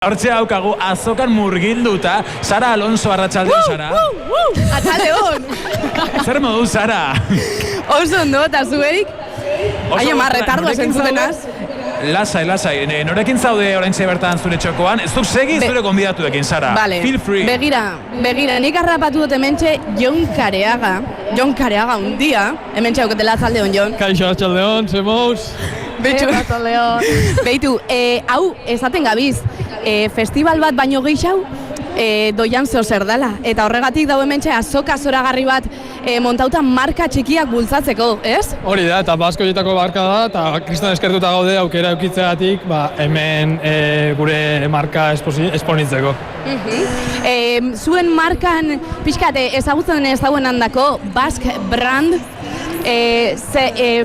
Hortxe haukagu azokan murgilduta, Sara Alonso arratsaldeon, Sara. Arratsaldeon. Zer modu, Sara? Oso ondo, eta zueik? Aio, retardoa zentzutenaz. Lasai, norekin zaude oraintxe bertan zure txokoan? Ez duk segi zure gonbidatuekin, Sara. Vale. Feel free. Begira, nik harrapatu dut hementxe Jon Kareaga un dia, hementxe hauketela atzaldeon, Jon. Kaixo, arratsaldeon, zemoz. Beitu, hau, esaten gabiz, festival bat baino gehiago, doian zeo zer dela. Eta horregatik dago hementxe azoka zoragarri bat montauta marka txikiak bultzatzeko, ez? Hori da, eta baskoietako barka da, eta kriston eskertuta gaude aukera eukitzegatik, hemen gure marka esponitzeko. Zuen markan, pixkate, ezagutzen ez dauen handako, Basque Brand,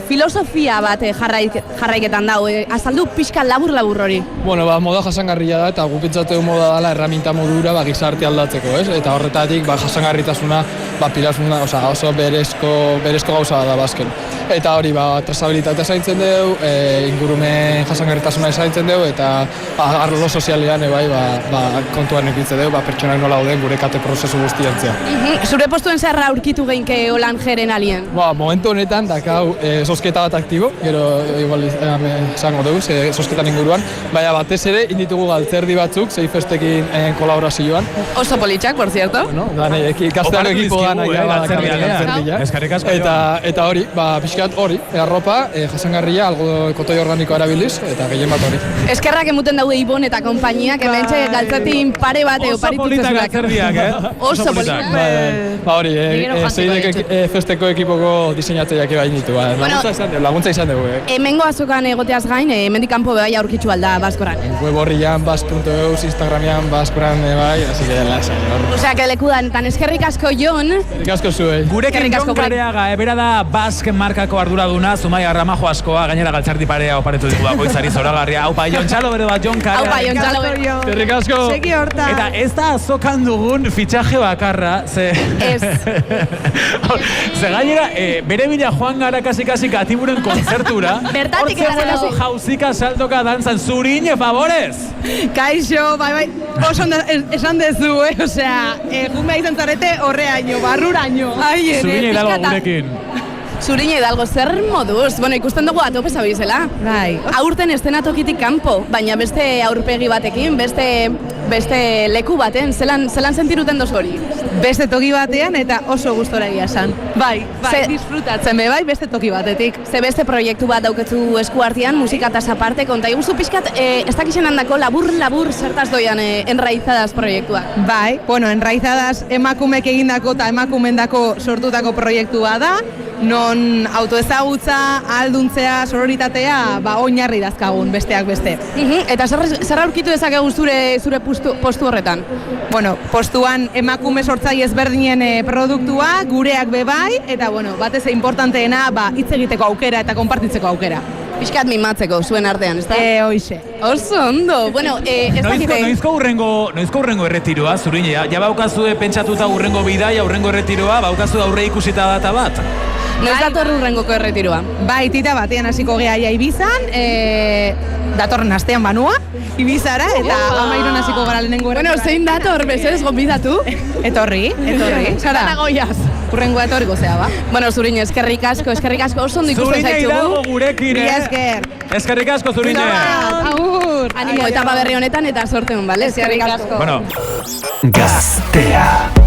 filosofia bat jarraiketan dago, azaldu pixka labur hori. Bueno, moda jasangarria da, eta gupitzateu moda dela erraminta modura gizarte aldatzeko, ez? Eta horretatik jasangarritasuna, pilasuna, oso berezko gauza da basken. Eta hori, trazabilitatea zaintzen dugu, ingurumen jasangarritasuna zaintzen dugu, eta arlo sozialean, kontuan ekitzen dugu, pertsonak nola gauden gure kate prozesu guztiantzea. Zure postuen zerra aurkitu geinke holan jeren alien? Momentu honetan, dakau, sosketa bat aktibo, gero, igual, zango dugu, sosketan inguruan, baina batez ere, inditugu galtzerdi batzuk, Seifestekin kolaborazioan. Oso politxak, por cierto. Bueno, ikastaro ekipo da nahi galtzerdia. Eskerrik asko. Eta hori, pixkat hori, arropa, jasangarria, algo kotoi organiko erabiliz, eta gehien bat hori. Eskerrak emuten daude Ibon eta konpainiak, hementxe galtzatin pare bat oparitutzen Oso politak galtzerdiak, Oso politak. Hori, Seidek festeko ekipoko diseinatzeiak ebain ditu, laguntza izan dugu. Hemengo azokan egoteaz gain, hemendik kanpo bebai aurkitzu alda Baskoran. Web horrian, bas.eus, Instagramian, Baskoran así que lasai. Osea, que lekudan, tan eskerrik asko Jon. Eskerrik asko zuei. Gurekin Jon Kareaga, bera da Basque markako arduraduna, Zumaia Ramajo askoa, gainera galtzardi parea oparitu digu bakoitzari zoragarria. Aupa, Jon txalo bere bat Jon Kareaga. Aupa, Jon txalo bere. Eskerrik asko. Segi horta. Eta ez da azokan dugun fitxaje bakarra, ze gainera, bere bila joan gara kasi katiburen kontzertura. Bertatik dago jauzika saltoka dantzan, Zurine, favorez! Kaixo, bai, oso esan dezu, osea, jumea izan zarete horreaino, barruraino. Zurine hidalgo gurekin. Zurine hidalgo, zer moduz? Bueno, ikusten dugu atope zabizela. Bai. Aurten eszenatokitik kanpo, baina beste aurpegi batekin, beste leku baten, zelan sentiruten dozu hori? Beste toki batean eta oso gustora egia esan. Bai, disfrutatzen be bai beste toki batetik. Ze beste proiektu bat dauketzu eskuartean, musikataz aparte, konta iguzu pixkat, ez dakixen handako labur zertaz doian enraizadas proiektua. Bai, bueno, enraizadas emakumek egindako eta emakumendako sortutako proiektua da, non autoezagutza, alduntzea, sororitatea, oinarri dazkagun besteak beste. Eta zer aurkitu dezakegu zure postu horretan? Bueno, postuan emakume sortzaile ezberdinen produktua, gureak bebai, eta batez importanteena hitz egiteko aukera eta konpartitzeko aukera. Piskat mimatzeko, zuen artean, ez da? Hoixe. Oso ondo. Bueno, ez dakite... Noizko urrengo erretiroa, Zurine? Ja baukazue pentsatuta urrengo bidaia, urrengo erretiroa, baukazu aurre ikusita data bat? Noiz dator urrengoko erretiroa? Bai, tita batean hasiko geha Ibizan, datorren astean banua, Ibizara, eta Amairon hasiko gara lehenengo erretiroa. Bueno, zein dator, bezez, gonbidatu? Etorri. Zara goiaz. Urrengoa etorriko zea, ba? Bueno, Zurine, eskerrik asko, oso ondo ikusten zaitzugu. Zurine hidalgo gurekin, Eskerrik asko, Zurine. Agur. Animo etapa berri honetan eta sorte hon, bale? Eskerrik asko. Bueno. Gaztea.